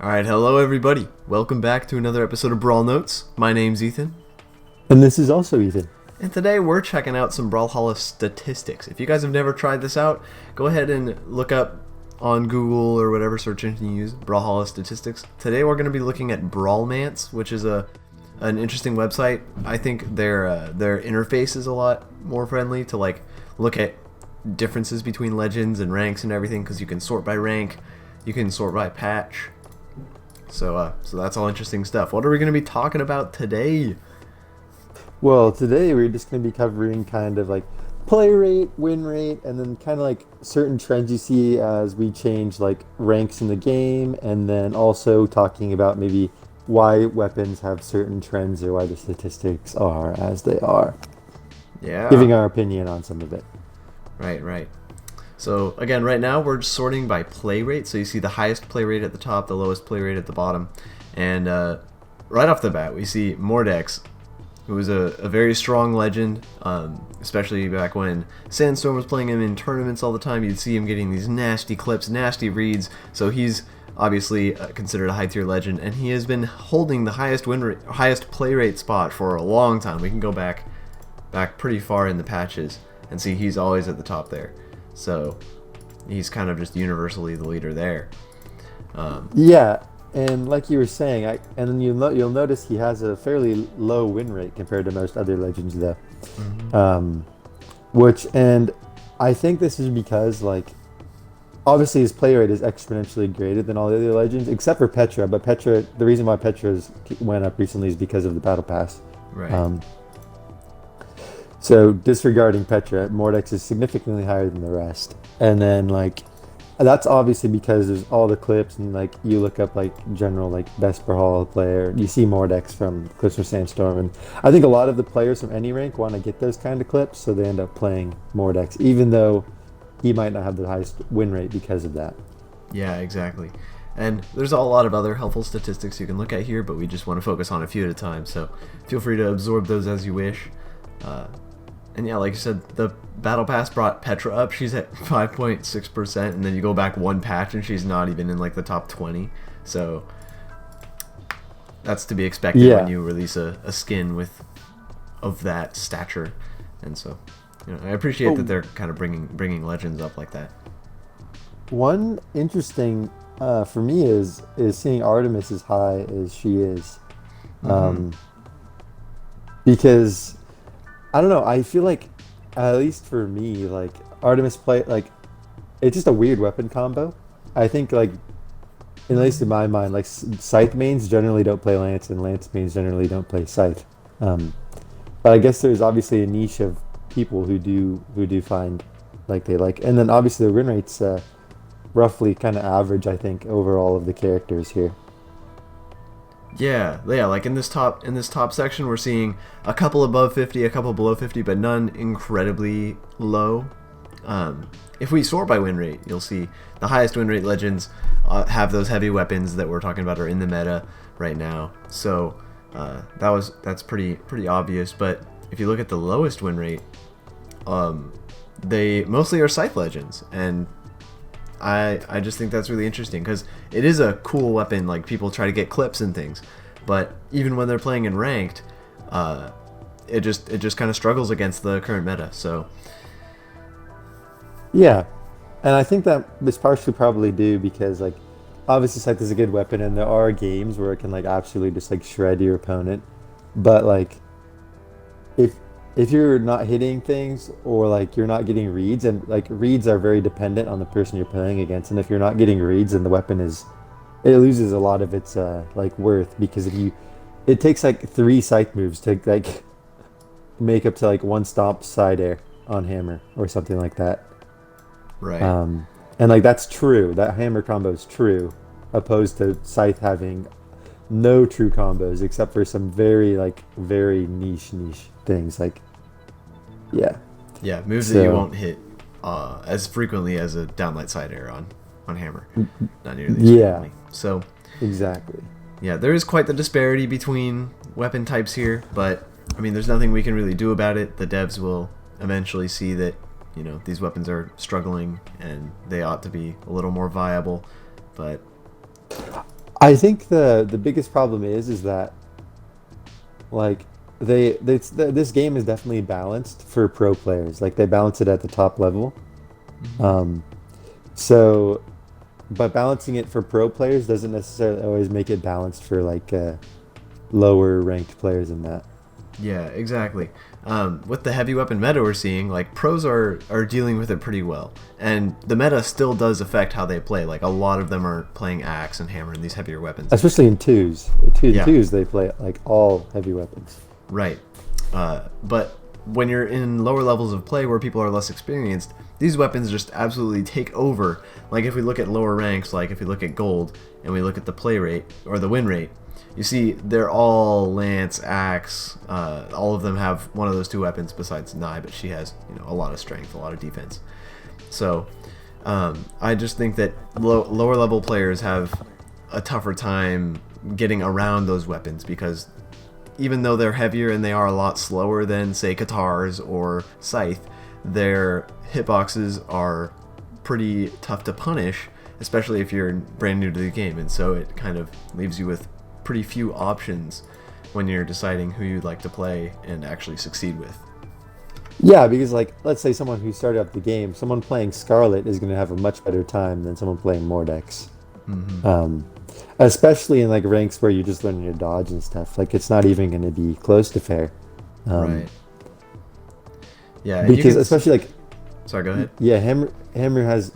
Alright, hello everybody. Welcome back to another episode of Brawlnotes. My name's Ethan, And this is also Ethan. and today we're checking out some Brawlhalla statistics. If you guys have never tried this out, go ahead and look up on Google or whatever search engine you use, Brawlhalla statistics. Today we're going to be looking at Brawlnotes, which is an interesting website. I think their interface is a lot more friendly to look at differences between legends and ranks and everything, because you can sort by rank, you can sort by patch. So that's all interesting stuff. What are we going to be talking about today? Well, today we're just going to be covering kind of like play rate, win rate, and then kind of like certain trends you see as we change like ranks in the game, and then also talking about maybe why weapons have certain trends or why the statistics are as they are. Yeah. Giving our opinion on some of it. Right. So again, right now we're sorting by play rate. So you see the highest play rate at the top, the lowest play rate at the bottom. And right off the bat, we see Mordex, who was a very strong legend, especially back when Sandstorm was playing him in tournaments all the time. You'd see him getting these nasty clips, nasty reads. So he's obviously considered a high tier legend, and he has been holding the highest play rate spot for a long time. We can go back pretty far in the patches and see he's always at the top there. So he's kind of just universally the leader there. Yeah, and like you were saying, and then you'll notice he has a fairly low win rate compared to most other legends, though. And I think this is because like obviously his play rate is exponentially greater than all the other legends, except for Petra. But Petra, the reason why Petra's went up recently is because of the battle pass. Right. So disregarding Petra, Mordex is significantly higher than the rest. And then like that's obviously because there's all the clips, and like you look up like general like best Brawlhalla player, you see Mordex from clips from Sandstorm, and I think a lot of the players from any rank want to get those kind of clips, so they end up playing Mordex, even though he might not have the highest win rate because of that. Yeah, exactly. And there's a lot of other helpful statistics you can look at here, but we just want to focus on a few at a time. So feel free to absorb those as you wish. And yeah, like you said, the Battle Pass brought Petra up. She's at 5.6%, and then you go back one patch, and she's not even in like the top 20. So that's to be expected when you release a skin of that stature. And so, I appreciate that they're kind of bringing legends up like that. One interesting for me is seeing Artemis as high as she is, because I don't know. I feel like, at least for me, like Artemis play like it's just a weird weapon combo. I think like, at least in my mind, like Scythe mains generally don't play Lance, and Lance mains generally don't play Scythe. But I guess there's obviously a niche of people who do find like they like, and then obviously the win rate's roughly kind of average, I think, over all of the characters here. Yeah. Like in this top section, we're seeing a couple above 50, a couple below 50, but none incredibly low. If we sort by win rate, you'll see the highest win rate legends have those heavy weapons that we're talking about are in the meta right now. So that's pretty obvious. But if you look at the lowest win rate, they mostly are Scythe legends, and I just think that's really interesting because it is a cool weapon. Like, people try to get clips and things, but even when they're playing in ranked, it just kind of struggles against the current meta. So Yeah, and I think that is partially probably due because like obviously Scythe is a good weapon, and there are games where it can like absolutely just like shred your opponent, but like if you're not hitting things, or like you're not getting reads, and like reads are very dependent on the person you're playing against, and if you're not getting reads, then the weapon it loses a lot of its like worth, because it takes like 3 Scythe moves to like make up to like 1 stomp side air on hammer or something like that. right. And like that's true, that hammer combo is true, opposed to Scythe having no true combos except for some very niche things, like Moves that you won't hit as frequently as a downlight side air on hammer, not nearly as frequently. So exactly. Yeah, there is quite the disparity between weapon types here, but I mean, there's nothing we can really do about it. The devs will eventually see that these weapons are struggling and they ought to be a little more viable, but I think the biggest problem is that like this game is definitely balanced for pro players. Like they balance it at the top level. Hmm. Um, so, but balancing it for pro players doesn't necessarily always make it balanced for like lower ranked players in that. Yeah, exactly. With the heavy weapon meta we're seeing, like pros are dealing with it pretty well, and the meta still does affect how they play. Like a lot of them are playing axe and hammer and these heavier weapons. Especially in twos. In Yeah, twos, they play like all heavy weapons. right. But when you're in lower levels of play where people are less experienced, these weapons just absolutely take over. Like if we look at lower ranks, like if we look at gold and we look at the play rate or the win rate, you see they're all lance, axe. All of them have one of those two weapons besides Nai, but she has a lot of strength, a lot of defense. So I just think that lower level players have a tougher time getting around those weapons because even though they're heavier and they are a lot slower than, say, Katars or Scythe, their hitboxes are pretty tough to punish, especially if you're brand new to the game. And so it kind of leaves you with pretty few options when you're deciding who you'd like to play and actually succeed with. Yeah, because like let's say someone who started up the game, someone playing Scarlet is going to have a much better time than someone playing Mordex. Hmm. Um, Especially in like ranks where you're just learning to dodge and stuff. Like it's not even going to be close to fair. Um, Right. Yeah, and you because can. especially like Sorry, go ahead. yeah, Hammer has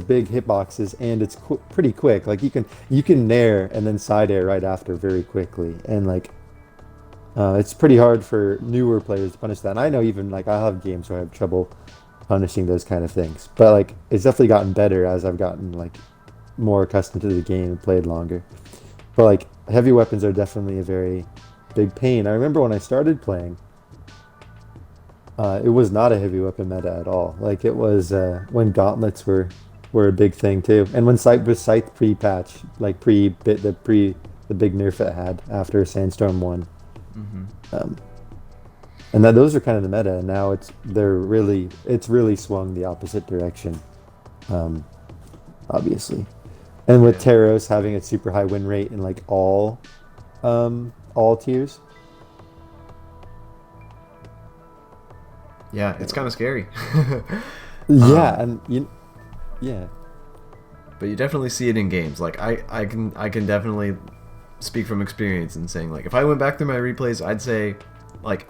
big hitboxes and it's pretty quick. Like you can nair and then side air right after very quickly, and like it's pretty hard for newer players to punish that. And I know even like I have games where I have trouble punishing those kind of things, but like it's definitely gotten better as I've gotten like more accustomed to the game and played longer. But like heavy weapons are definitely a very big pain. I remember when I started playing, it was not a heavy weapon meta at all. Like it was when gauntlets were a big thing too, and when Scythe pre-patch, like pre-bit the big nerf it had after Sandstorm 1. Hmm. Um, and that those are kind of the meta, and now it's really swung the opposite direction, um, obviously. And with Yeah. Taros having a super high win rate in like all tiers. Yeah, it's kind of scary. Yeah, um, yeah. but you definitely see it in games. Like I can definitely speak from experience in saying like if I went back through my replays, I'd say like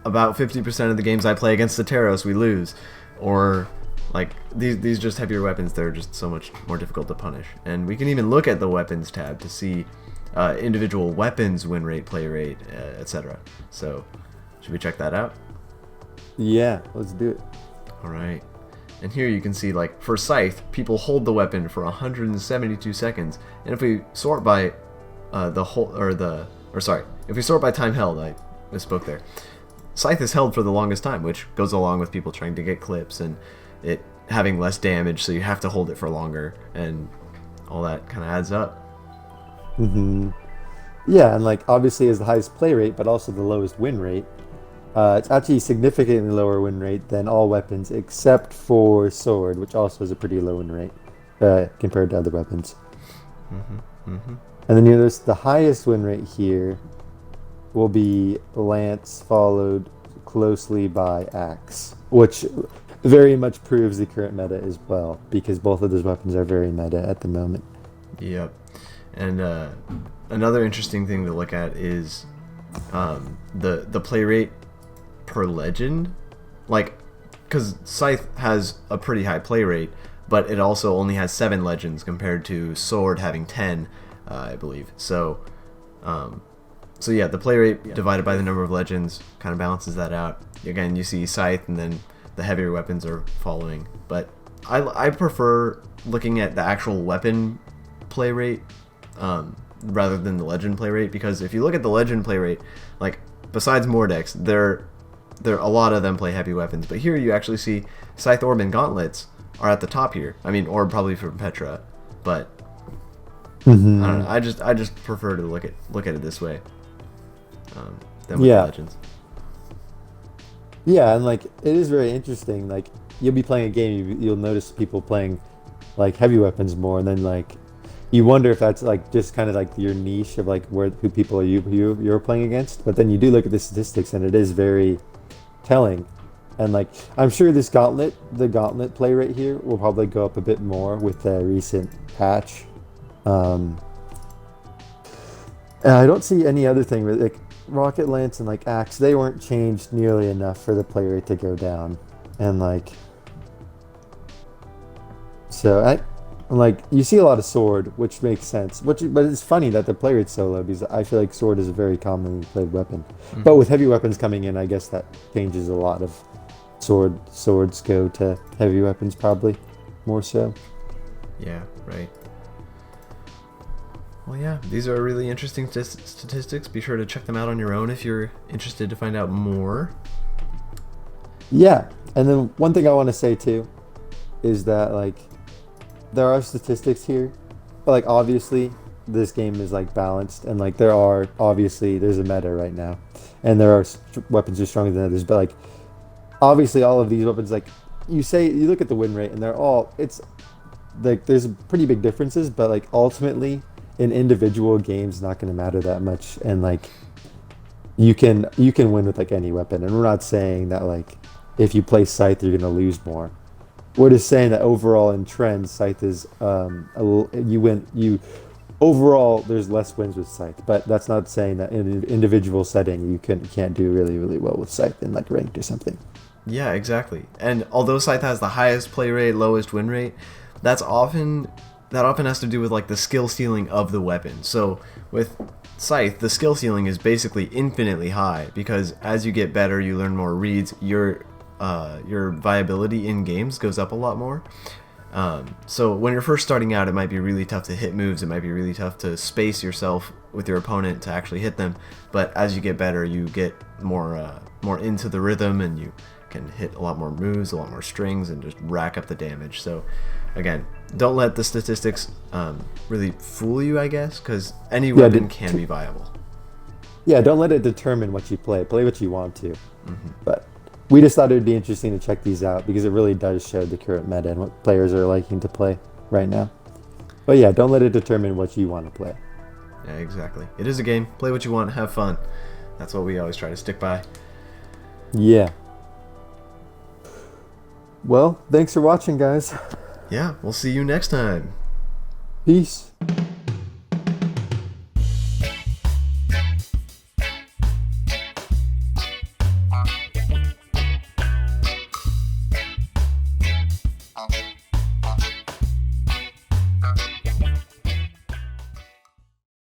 about 50% of the games I play against the Taros we lose, or like these just heavier weapons. They're just so much more difficult to punish. And we can even look at the weapons tab to see individual weapons win rate, play rate, etc. So should we check that out? Yeah, let's do it. All right. And here you can see, like, for Scythe, people hold the weapon for 172 seconds. And if we sort by if we sort by time held, I misspoke there. Scythe is held for the longest time, which goes along with people trying to get clips and it having less damage, so you have to hold it for longer, and all that kind of adds up. Hmm. Yeah, and like obviously is the highest play rate, but also the lowest win rate. It's actually significantly lower win rate than all weapons except for sword, which also has a pretty low win rate compared to other weapons. Hmm. Hmm. And then you notice the highest win rate here will be lance, followed closely by axe, which very much proves the current meta as well, because both of those weapons are very meta at the moment. Yep. And another interesting thing to look at is the play rate per legend, like, because Scythe has a pretty high play rate, but it also only has 7 legends compared to Sword having 10, I believe. So yeah, the play rate divided by the number of legends kind of balances that out. Again, you see Scythe, and then the heavier weapons are following. But I prefer looking at the actual weapon play rate rather than the legend play rate, because if you look at the legend play rate, like besides Mordex, there a lot of them play heavy weapons, but here you actually see Scythe, Orb, and Gauntlets are at the top here. I mean, Orb probably from Petra, but I don't know. I just prefer to look at it this way than with the Yeah, legends. yeah, and like it is very interesting. Like you'll be playing a game, you'll notice people playing like heavy weapons more, and then like you wonder if that's like just kind of like your niche of like where who people are you're playing against. But then you do look at the statistics, and it is very telling. And like I'm sure the gauntlet play rate here will probably go up a bit more with the recent patch. Um, and I don't see any other thing with like Rocket Lance and like Axe. They weren't changed nearly enough for the play rate to go down. And like so I like you see a lot of sword, which makes sense. But it's funny that the play rate's so low because I feel like sword is a very commonly played weapon. But Hmm. with heavy weapons coming in, I guess that changes a lot of swords go to heavy weapons probably more so. Yeah, right. Well, yeah, these are really interesting statistics. Be sure to check them out on your own if you're interested to find out more. Yeah, and then one thing I want to say too is that like there are statistics here, but like obviously this game is like balanced and like there are obviously there's a meta right now, and there are weapons are stronger than others, but like obviously all of these weapons like you look at the win rate and they're all it's like there's pretty big differences, but like ultimately in individual games not going to matter that much, and like you can win with like any weapon, and we're not saying that like if you play Scythe you're going to lose more. We're just saying that overall in trends Scythe is a little, you overall there's less wins with Scythe, but that's not saying that in an individual setting can't do really well with Scythe in like ranked or something. Yeah, exactly. And although Scythe has the highest play rate, lowest win rate, that's often that often has to do with like the skill ceiling of the weapon. So with Scythe, the skill ceiling is basically infinitely high because as you get better, you learn more reads. Your viability in games goes up a lot more. So when you're first starting out, it might be really tough to hit moves. It might be really tough to space yourself with your opponent to actually hit them. But as you get better, you get more into the rhythm, and you can hit a lot more moves, a lot more strings, and just rack up the damage. So again, don't let the statistics really fool you, I guess, because any Yeah, weapon can be viable. yeah, don't let it determine what you play. Play what you want to. Hmm. But we just thought it would be interesting to check these out because it really does show the current meta and what players are liking to play right now. But yeah, don't let it determine what you want to play. Yeah, exactly. It is a game. Play what you want. Have fun. That's what we always try to stick by. Yeah. Well, thanks for watching, guys. Yeah, we'll see you next time. Peace.